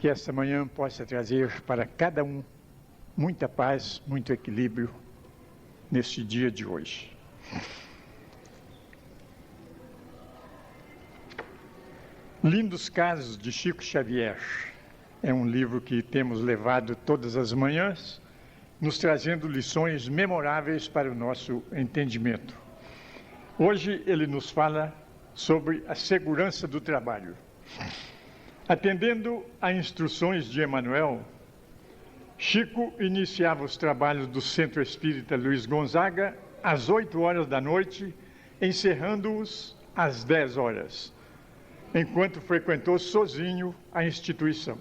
que esta manhã possa trazer para cada um muita paz, muito equilíbrio neste dia de hoje. Lindos Casos de Chico Xavier é um livro que temos levado todas as manhãs, nos trazendo lições memoráveis para o nosso entendimento. Hoje ele nos fala sobre a segurança do trabalho. Atendendo a instruções de Emmanuel, Chico iniciava os trabalhos do Centro Espírita Luiz Gonzaga às 8 horas da noite, encerrando-os às 10 horas, enquanto frequentou sozinho a instituição.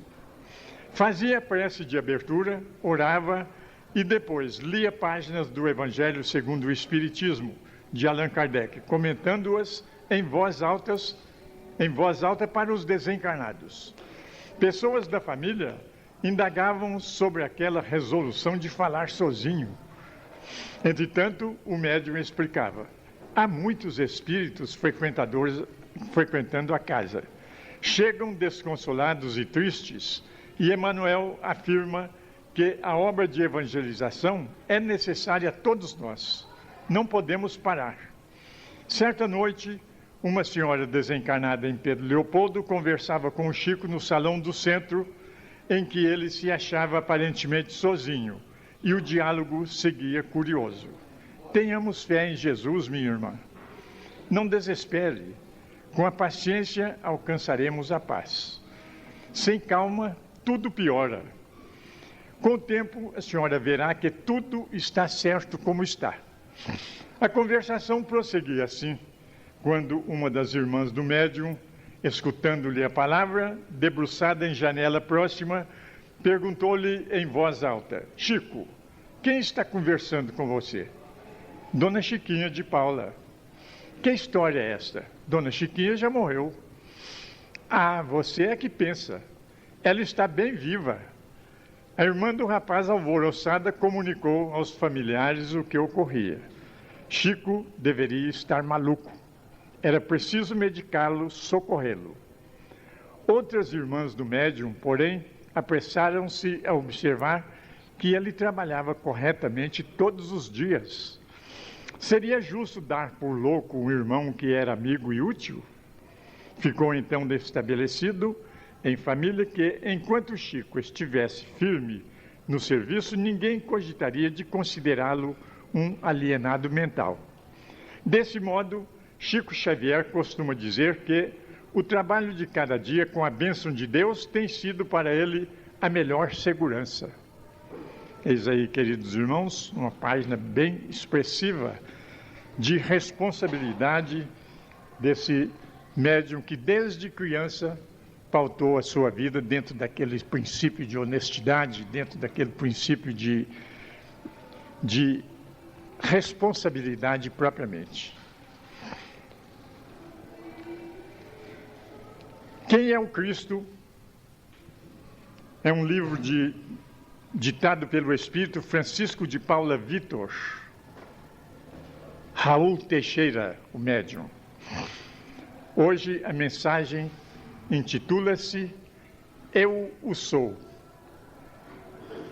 Fazia a prece de abertura, orava e depois lia páginas do Evangelho segundo o Espiritismo, de Allan Kardec, comentando-as em voz alta para os desencarnados. Pessoas da família indagavam sobre aquela resolução de falar sozinho. Entretanto, o médium explicava: há muitos espíritos frequentando a casa. Chegam desconsolados e tristes, e Emmanuel afirma que a obra de evangelização é necessária a todos nós. Não podemos parar. Certa noite, uma senhora desencarnada em Pedro Leopoldo conversava com o Chico no salão do centro, em que ele se achava aparentemente sozinho, e o diálogo seguia curioso. Tenhamos fé em Jesus, minha irmã. Não desespere. Com a paciência alcançaremos a paz. Sem calma, tudo piora. Com o tempo, a senhora verá que tudo está certo como está. A conversação prosseguia assim, quando uma das irmãs do médium, escutando-lhe a palavra, debruçada em janela próxima, perguntou-lhe em voz alta: Chico, quem está conversando com você? Dona Chiquinha de Paula. Que história é esta? Dona Chiquinha já morreu. Ah, você é que pensa. Ela está bem viva. A irmã do rapaz, alvoroçada, comunicou aos familiares o que ocorria. Chico deveria estar maluco. Era preciso medicá-lo, socorrê-lo. Outras irmãs do médium, porém, apressaram-se a observar que ele trabalhava corretamente todos os dias. Seria justo dar por louco um irmão que era amigo e útil? Ficou então estabelecido em família que, enquanto Chico estivesse firme no serviço, ninguém cogitaria de considerá-lo um alienado mental. Desse modo, Chico Xavier costuma dizer que o trabalho de cada dia, com a bênção de Deus, tem sido para ele a melhor segurança. Eis aí, queridos irmãos, uma página bem expressiva de responsabilidade desse médium que desde criança pautou a sua vida dentro daquele princípio de honestidade, dentro daquele princípio de responsabilidade propriamente. Quem é o Cristo? É um livro ditado pelo Espírito Francisco de Paula Vitor, Raul Teixeira, o médium. Hoje a mensagem intitula-se Eu o Sou.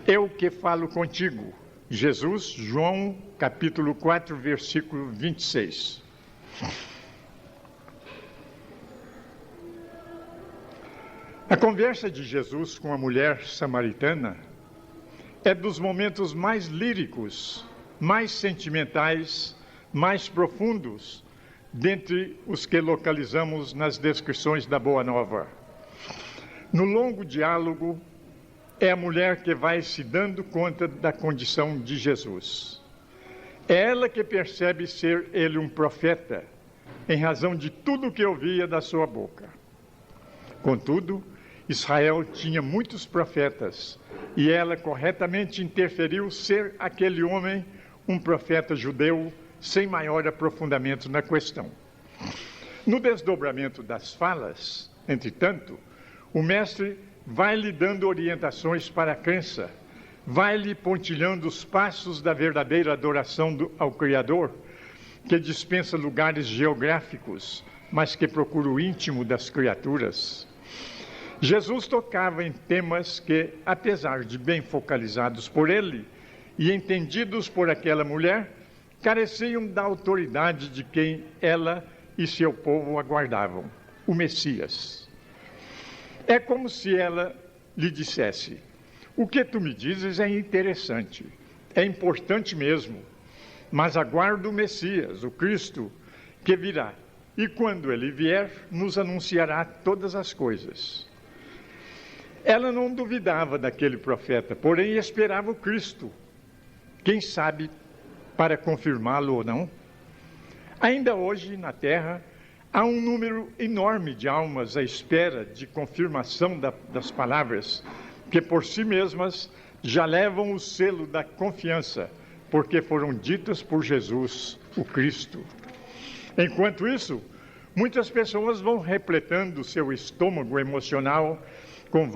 Eu que falo contigo. Jesus, João, capítulo 4, versículo 26. A conversa de Jesus com a mulher samaritana é dos momentos mais líricos, mais sentimentais, mais profundos, dentre os que localizamos nas descrições da Boa Nova. No longo diálogo, é a mulher que vai se dando conta da condição de Jesus. É ela que percebe ser ele um profeta, em razão de tudo o que ouvia da sua boca. Contudo, Israel tinha muitos profetas, e ela corretamente interferiu ser aquele homem um profeta judeu, sem maior aprofundamento na questão. No desdobramento das falas, entretanto, o mestre vai-lhe dando orientações para a crença, vai-lhe pontilhando os passos da verdadeira adoração ao Criador, que dispensa lugares geográficos, mas que procura o íntimo das criaturas. Jesus tocava em temas que, apesar de bem focalizados por ele e entendidos por aquela mulher, careciam da autoridade de quem ela e seu povo aguardavam, o Messias. É como se ela lhe dissesse: o que tu me dizes é interessante, é importante mesmo, mas aguardo o Messias, o Cristo, que virá, e quando ele vier, nos anunciará todas as coisas. Ela não duvidava daquele profeta, porém esperava o Cristo, quem sabe para confirmá-lo ou não. Ainda hoje, na Terra, há um número enorme de almas à espera de confirmação das palavras, que por si mesmas já levam o selo da confiança, porque foram ditas por Jesus, o Cristo. Enquanto isso, muitas pessoas vão repletando seu estômago emocional com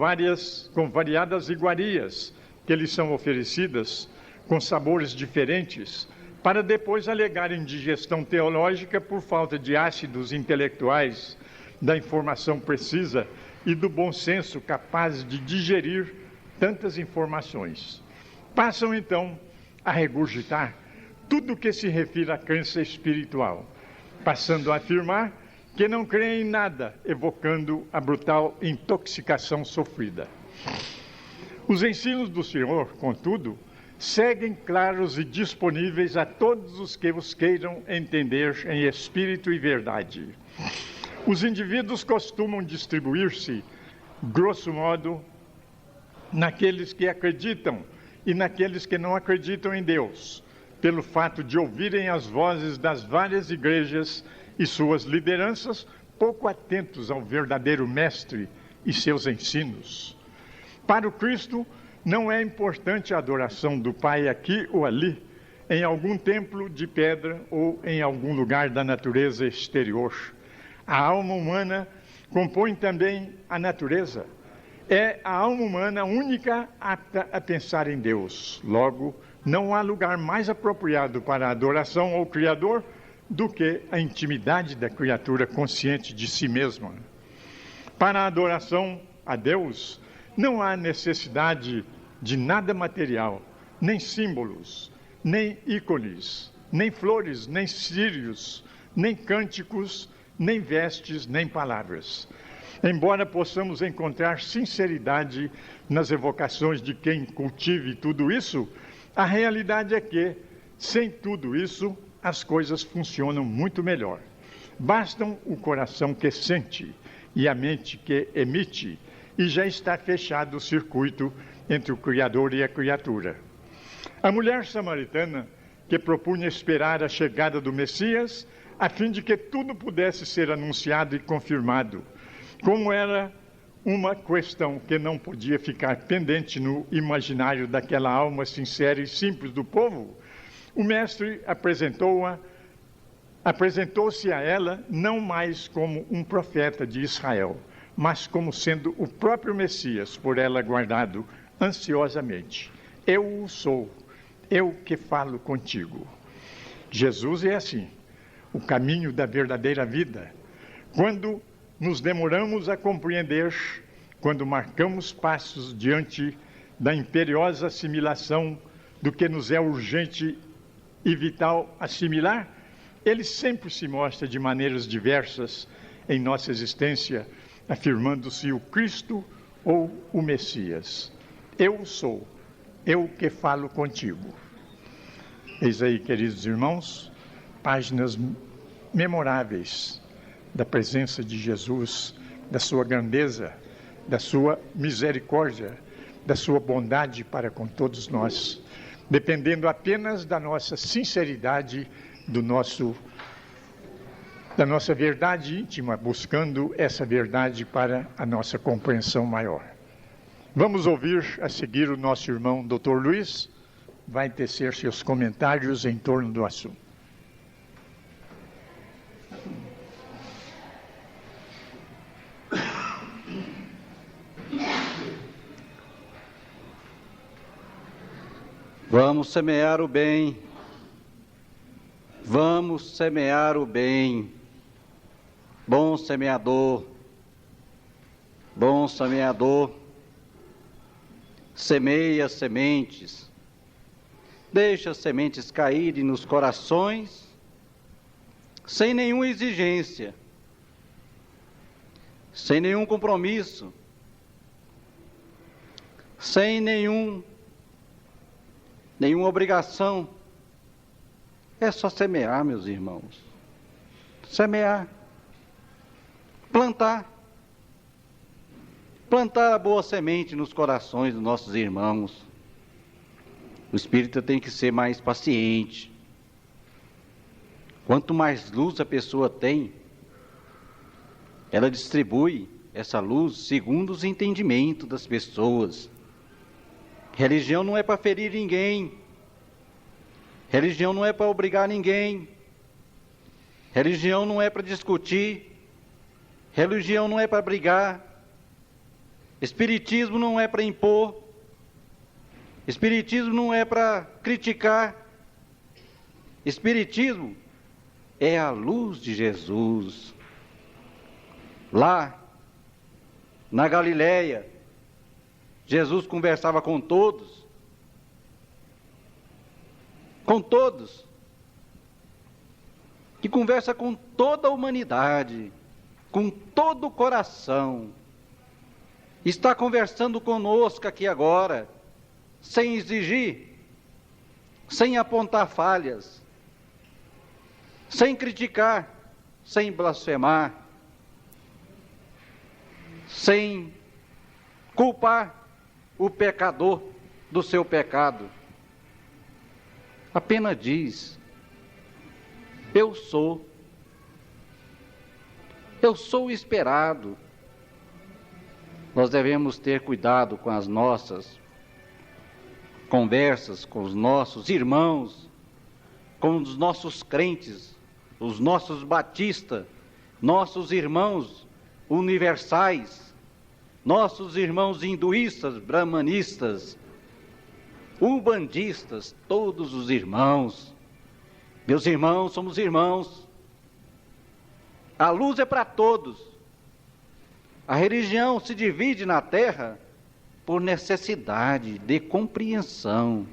variadas iguarias que lhes são oferecidas, com sabores diferentes, para depois alegarem indigestão teológica por falta de ácidos intelectuais, da informação precisa e do bom senso capaz de digerir tantas informações. Passam, então, a regurgitar tudo o que se refere à crença espiritual, passando a afirmar que não creem em nada, evocando a brutal intoxicação sofrida. Os ensinos do Senhor, contudo, seguem claros e disponíveis a todos os que os queiram entender em espírito e verdade. Os indivíduos costumam distribuir-se, grosso modo, naqueles que acreditam e naqueles que não acreditam em Deus, pelo fato de ouvirem as vozes das várias igrejas e suas lideranças, pouco atentos ao verdadeiro mestre e seus ensinos. Para o Cristo, não é importante a adoração do Pai aqui ou ali, em algum templo de pedra ou em algum lugar da natureza exterior. A alma humana compõe também a natureza. É a alma humana única apta a pensar em Deus. Logo, não há lugar mais apropriado para a adoração ao Criador do que a intimidade da criatura consciente de si mesma. Para a adoração a Deus, não há necessidade de nada material, nem símbolos, nem ícones, nem flores, nem círios, nem cânticos, nem vestes, nem palavras. Embora possamos encontrar sinceridade nas evocações de quem cultive tudo isso, a realidade é que, sem tudo isso, as coisas funcionam muito melhor. Bastam o coração que sente e a mente que emite, e já está fechado o circuito entre o Criador e a criatura. A mulher samaritana, que propunha esperar a chegada do Messias, a fim de que tudo pudesse ser anunciado e confirmado, como era uma questão que não podia ficar pendente no imaginário daquela alma sincera e simples do povo, o Mestre apresentou-se a ela não mais como um profeta de Israel, mas como sendo o próprio Messias, por ela aguardado ansiosamente. Eu o sou, eu que falo contigo. Jesus é assim, o caminho da verdadeira vida. Quando nos demoramos a compreender, quando marcamos passos diante da imperiosa assimilação do que nos é urgente e vital assimilar, ele sempre se mostra de maneiras diversas em nossa existência, afirmando-se o Cristo ou o Messias. Eu sou, eu que falo contigo. Eis aí, queridos irmãos, páginas memoráveis da presença de Jesus, da sua grandeza, da sua misericórdia, da sua bondade para com todos nós, dependendo apenas da nossa sinceridade, da nossa verdade íntima, buscando essa verdade para a nossa compreensão maior. Vamos ouvir a seguir o nosso irmão Dr. Luiz, vai tecer seus comentários em torno do assunto. Vamos semear o bem, vamos semear o bem, bom semeador, bom bom semeador, semeia sementes, deixa as sementes caírem nos corações, sem nenhuma exigência, sem nenhum compromisso, sem nenhuma obrigação. É só semear, meus irmãos. Semear. Plantar a boa semente nos corações dos nossos irmãos. O espírita tem que ser mais paciente. Quanto mais luz a pessoa tem, ela distribui essa luz segundo os entendimentos das pessoas. Religião não é para ferir ninguém. Religião não é para obrigar ninguém. Religião não é para discutir. Religião não é para brigar. Espiritismo não é para impor. Espiritismo não é para criticar. Espiritismo é a luz de Jesus. Lá, na Galileia, Jesus conversava com todos. Com todos. Que conversa com toda a humanidade, com todo o coração. Está conversando conosco aqui agora, sem exigir, sem apontar falhas, sem criticar, sem blasfemar, sem culpar o pecador do seu pecado. Apenas diz: eu sou esperado. Nós devemos ter cuidado com as nossas conversas com os nossos irmãos, com os nossos crentes, os nossos batistas, nossos irmãos universais, nossos irmãos hinduístas, brahmanistas, umbandistas, todos os irmãos. Meus irmãos, somos irmãos. A luz é para todos. A religião se divide na terra por necessidade de compreensão.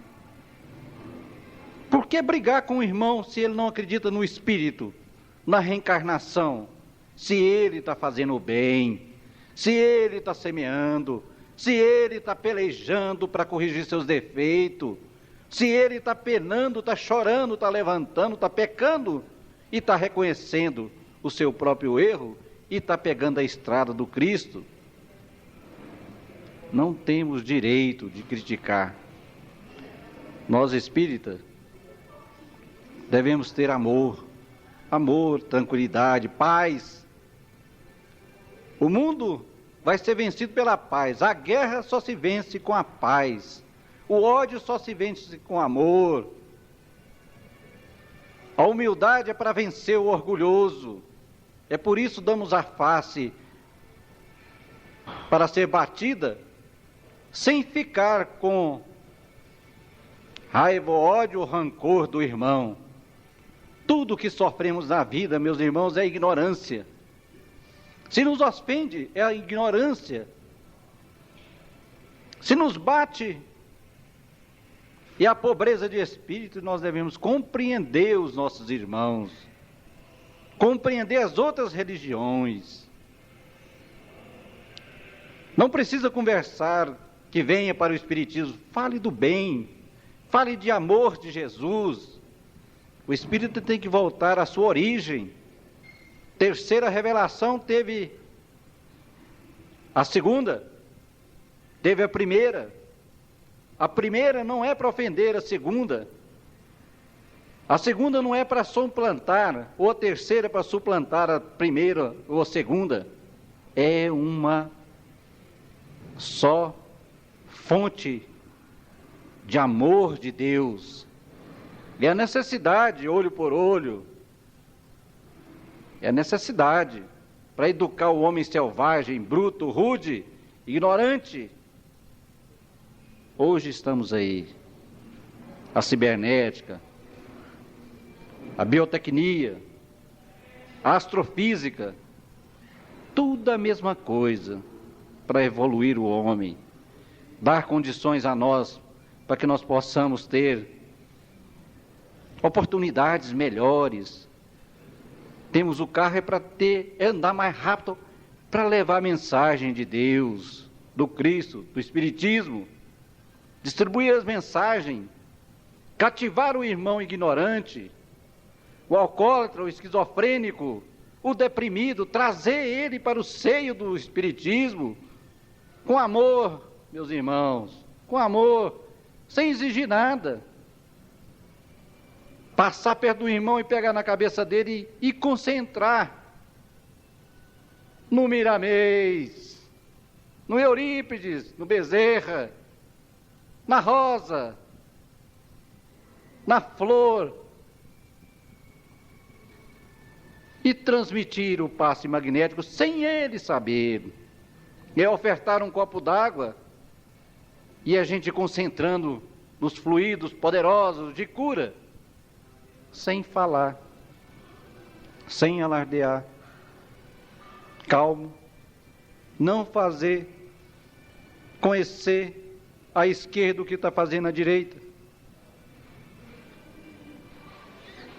Por que brigar com o irmão se ele não acredita no espírito, na reencarnação? Se ele está fazendo o bem, se ele está semeando, se ele está pelejando para corrigir seus defeitos, se ele está penando, está chorando, está levantando, está pecando e está reconhecendo o seu próprio erro e está pegando a estrada do Cristo, não temos direito de criticar. Nós espíritas devemos ter amor, tranquilidade, paz. O mundo vai ser vencido pela paz. A guerra só se vence com a paz. O ódio só se vence com amor. A humildade é para vencer o orgulhoso. É por isso damos a face para ser batida, sem ficar com raiva, ódio ou rancor do irmão. Tudo que sofremos na vida, meus irmãos, é ignorância. Se nos ofende, é a ignorância. Se nos bate, é a pobreza de espírito. Nós devemos compreender os nossos irmãos, compreender as outras religiões. Não precisa conversar que venha para o espiritismo. Fale do bem, fale de amor de Jesus. O espírito tem que voltar à sua origem. Terceira revelação teve a segunda, teve a primeira. A primeira não é para ofender a segunda. A segunda não é para suplantar, ou a terceira para suplantar a primeira ou a segunda. É uma só fonte de amor de Deus. É a necessidade, olho por olho. É a necessidade para educar o homem selvagem, bruto, rude, ignorante. Hoje estamos aí. A cibernética, a biotecnia, a astrofísica, tudo a mesma coisa, para evoluir o homem, dar condições a nós para que nós possamos ter oportunidades melhores. Temos o carro para andar mais rápido, para levar a mensagem de Deus, do Cristo, do Espiritismo, distribuir as mensagens, cativar o irmão ignorante, o alcoólatra, o esquizofrênico, o deprimido, trazer ele para o seio do Espiritismo, com amor, meus irmãos, com amor, sem exigir nada. Passar perto do irmão e pegar na cabeça dele e concentrar no Miramês, no Eurípides, no Bezerra, na rosa, na flor, e transmitir o passe magnético sem ele saber. É ofertar um copo d'água e a gente concentrando nos fluidos poderosos de cura, sem falar, sem alardear, calmo, não fazer conhecer à esquerda o que está fazendo à direita.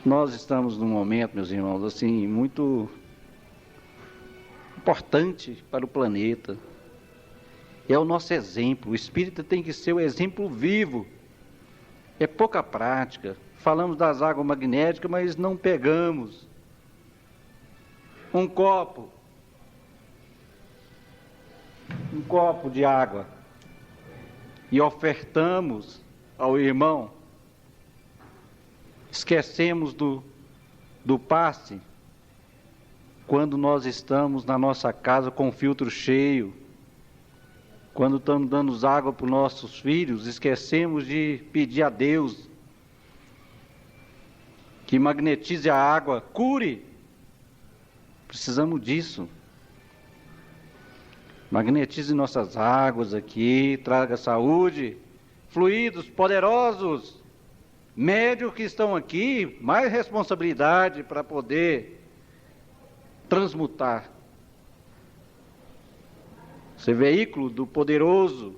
Nós estamos num momento, meus irmãos, assim, muito importante para o planeta. É o nosso exemplo. O espírita tem que ser o exemplo vivo. É pouca prática. Falamos das águas magnéticas, mas não pegamos um copo de água e ofertamos ao irmão. Esquecemos do passe quando nós estamos na nossa casa com o filtro cheio, quando estamos dando água para os nossos filhos, esquecemos de pedir a Deus que magnetize a água, cure. Precisamos disso. Magnetize nossas águas aqui, traga saúde, fluidos poderosos. Médios que estão aqui, mais responsabilidade para poder transmutar. Ser veículo do poderoso.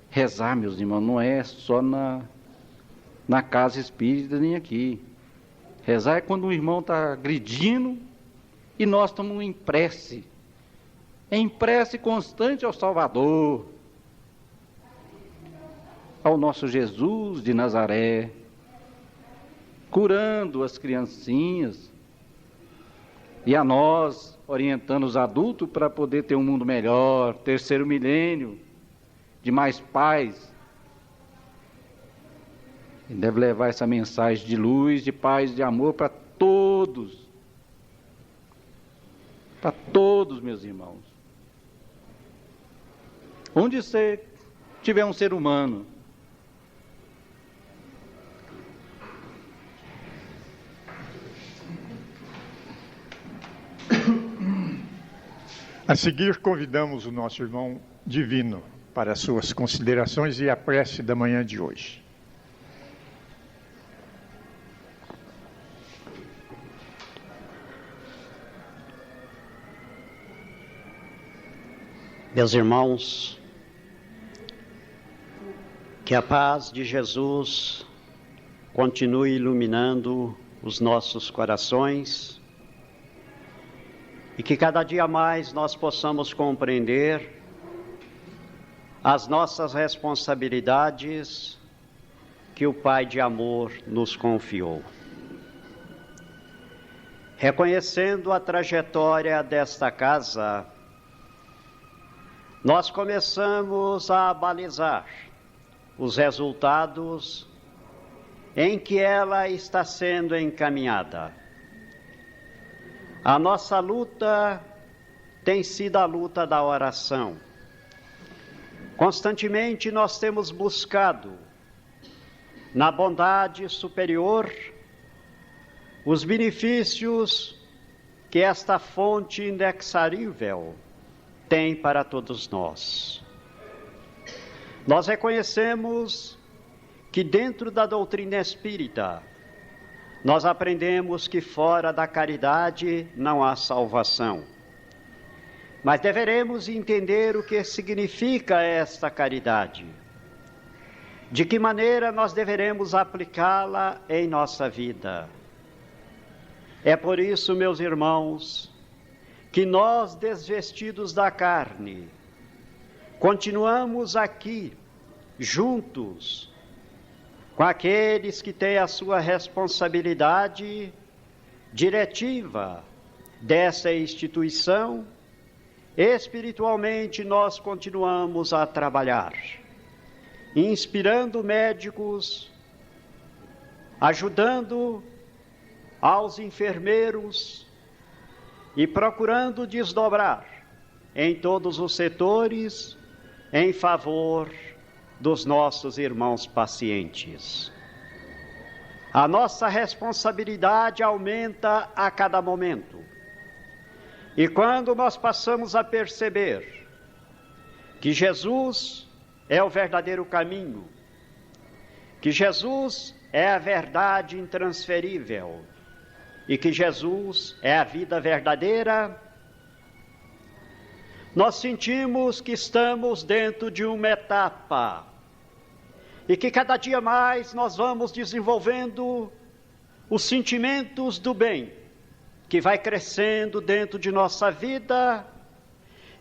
Rezar, meus irmãos, não é só na casa espírita nem aqui. Rezar é quando o irmão está agredindo e nós estamos em prece. Em prece constante ao Salvador, ao nosso Jesus de Nazaré, curando as criancinhas, e a nós, orientando os adultos para poder ter um mundo melhor, terceiro milênio, de mais paz. E deve levar essa mensagem de luz, de paz, de amor para todos, meus irmãos. Onde você tiver um ser humano, a seguir, convidamos o nosso irmão Divino para as suas considerações e a prece da manhã de hoje. Meus irmãos, que a paz de Jesus continue iluminando os nossos corações e que cada dia mais nós possamos compreender as nossas responsabilidades que o Pai de amor nos confiou. Reconhecendo a trajetória desta casa, nós começamos a balizar os resultados em que ela está sendo encaminhada. A nossa luta tem sido a luta da oração. Constantemente nós temos buscado, na bondade superior, os benefícios que esta fonte inexaurível tem para todos nós. Nós reconhecemos que dentro da doutrina espírita, nós aprendemos que fora da caridade não há salvação. Mas deveremos entender o que significa esta caridade. De que maneira nós deveremos aplicá-la em nossa vida. É por isso, meus irmãos, que nós, desvestidos da carne, continuamos aqui, juntos, com aqueles que têm a sua responsabilidade diretiva dessa instituição. Espiritualmente nós continuamos a trabalhar, inspirando médicos, ajudando aos enfermeiros e procurando desdobrar em todos os setores em favor dos nossos irmãos pacientes. A nossa responsabilidade aumenta a cada momento. E quando nós passamos a perceber que Jesus é o verdadeiro caminho, que Jesus é a verdade intransferível e que Jesus é a vida verdadeira, nós sentimos que estamos dentro de uma etapa e que cada dia mais nós vamos desenvolvendo os sentimentos do bem, que vai crescendo dentro de nossa vida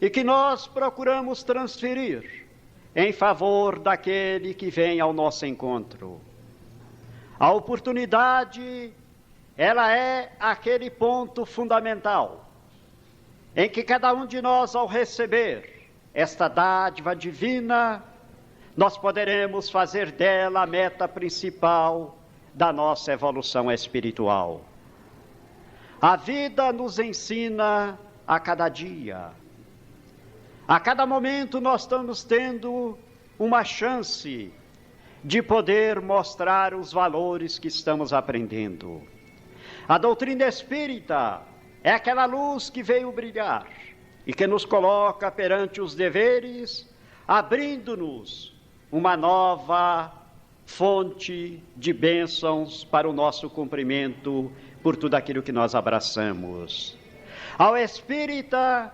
e que nós procuramos transferir em favor daquele que vem ao nosso encontro. A oportunidade, ela é aquele ponto fundamental em que cada um de nós, ao receber esta dádiva divina, nós poderemos fazer dela a meta principal da nossa evolução espiritual. A vida nos ensina a cada dia. A cada momento nós estamos tendo uma chance de poder mostrar os valores que estamos aprendendo. A doutrina espírita é aquela luz que veio brilhar e que nos coloca perante os deveres, abrindo-nos uma nova fonte de bênçãos para o nosso cumprimento por tudo aquilo que nós abraçamos. Ao espírita,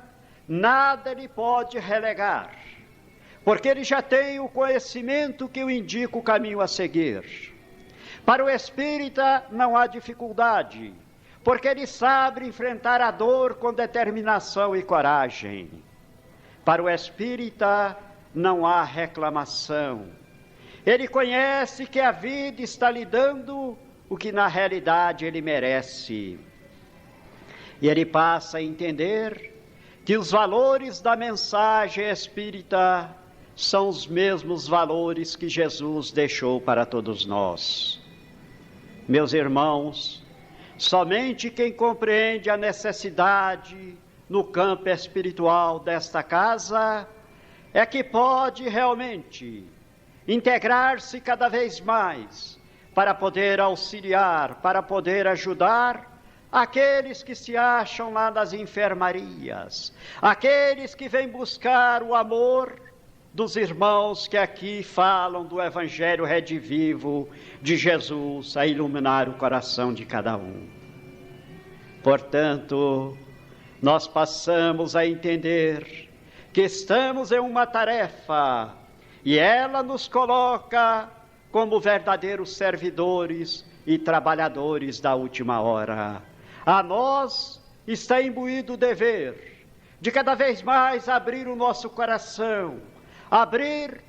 nada lhe pode relegar, porque ele já tem o conhecimento que o indica o caminho a seguir. Para o espírita não há dificuldade, porque ele sabe enfrentar a dor com determinação e coragem. Para o espírita não há reclamação. Ele conhece que a vida está lhe dando o que na realidade ele merece. E ele passa a entender que os valores da mensagem espírita são os mesmos valores que Jesus deixou para todos nós. Meus irmãos, somente quem compreende a necessidade no campo espiritual desta casa é que pode realmente integrar-se cada vez mais para poder auxiliar, para poder ajudar aqueles que se acham lá nas enfermarias, aqueles que vêm buscar o amor dos irmãos que aqui falam do Evangelho redivivo de Jesus a iluminar o coração de cada um. Portanto, nós passamos a entender que estamos em uma tarefa e ela nos coloca como verdadeiros servidores e trabalhadores da última hora. A nós está imbuído o dever de cada vez mais abrir o nosso coração, abrir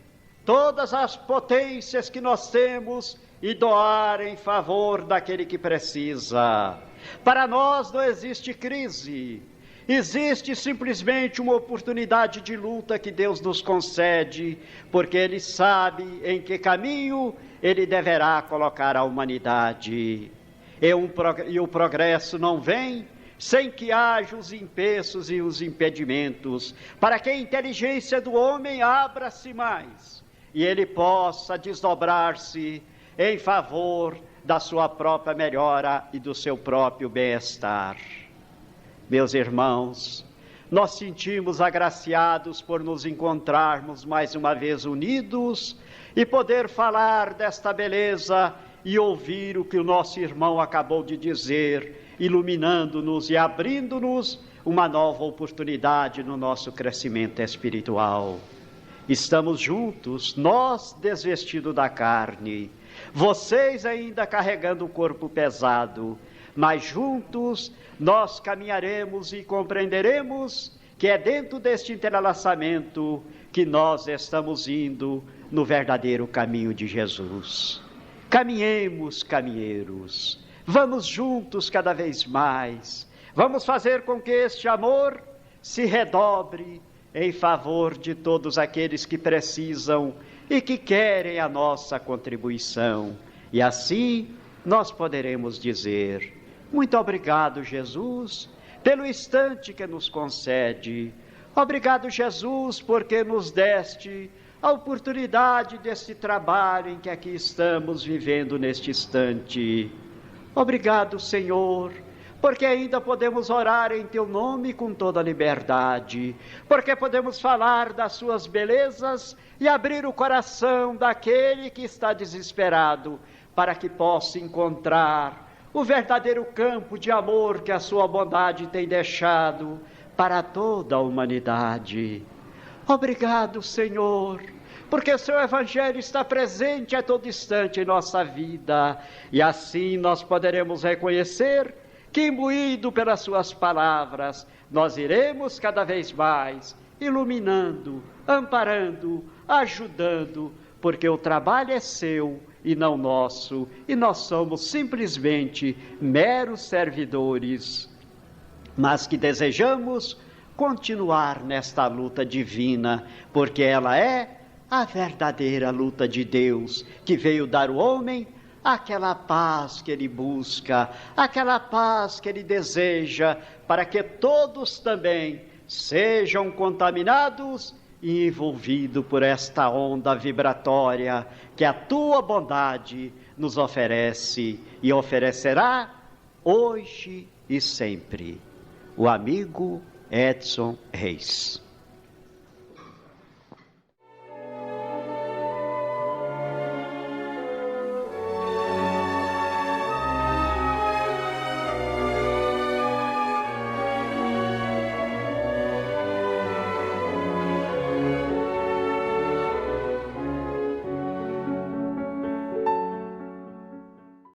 todas as potências que nós temos e doar em favor daquele que precisa. Para nós não existe crise, existe simplesmente uma oportunidade de luta que Deus nos concede, porque Ele sabe em que caminho Ele deverá colocar a humanidade. E o progresso não vem sem que haja os empeços e os impedimentos, para que a inteligência do homem abra-se mais e ele possa desdobrar-se em favor da sua própria melhora e do seu próprio bem-estar. Meus irmãos, nós sentimos agraciados por nos encontrarmos mais uma vez unidos e poder falar desta beleza e ouvir o que o nosso irmão acabou de dizer, iluminando-nos e abrindo-nos uma nova oportunidade no nosso crescimento espiritual. Estamos juntos, nós desvestidos da carne, vocês ainda carregando o corpo pesado, mas juntos nós caminharemos e compreenderemos que é dentro deste entrelaçamento que nós estamos indo no verdadeiro caminho de Jesus. Caminhemos, caminheiros, vamos juntos cada vez mais, vamos fazer com que este amor se redobre em favor de todos aqueles que precisam e que querem a nossa contribuição. E assim nós poderemos dizer: muito obrigado, Jesus, pelo instante que nos concede. Obrigado, Jesus, porque nos deste a oportunidade deste trabalho em que aqui estamos vivendo neste instante. Obrigado, Senhor, porque ainda podemos orar em Teu nome com toda liberdade, porque podemos falar das Suas belezas e abrir o coração daquele que está desesperado, para que possa encontrar o verdadeiro campo de amor que a Sua bondade tem deixado para toda a humanidade. Obrigado, Senhor, porque o Seu Evangelho está presente a todo instante em nossa vida, e assim nós poderemos reconhecer que, imbuído pelas Suas palavras, nós iremos cada vez mais iluminando, amparando, ajudando, porque o trabalho é Seu e não nosso, e nós somos simplesmente meros servidores, mas que desejamos continuar nesta luta divina, porque ela é a verdadeira luta de Deus, que veio dar ao homem aquela paz que ele busca, aquela paz que ele deseja, para que todos também sejam contaminados e envolvidos por esta onda vibratória que a Tua bondade nos oferece e oferecerá hoje e sempre. O amigo Edson Reis.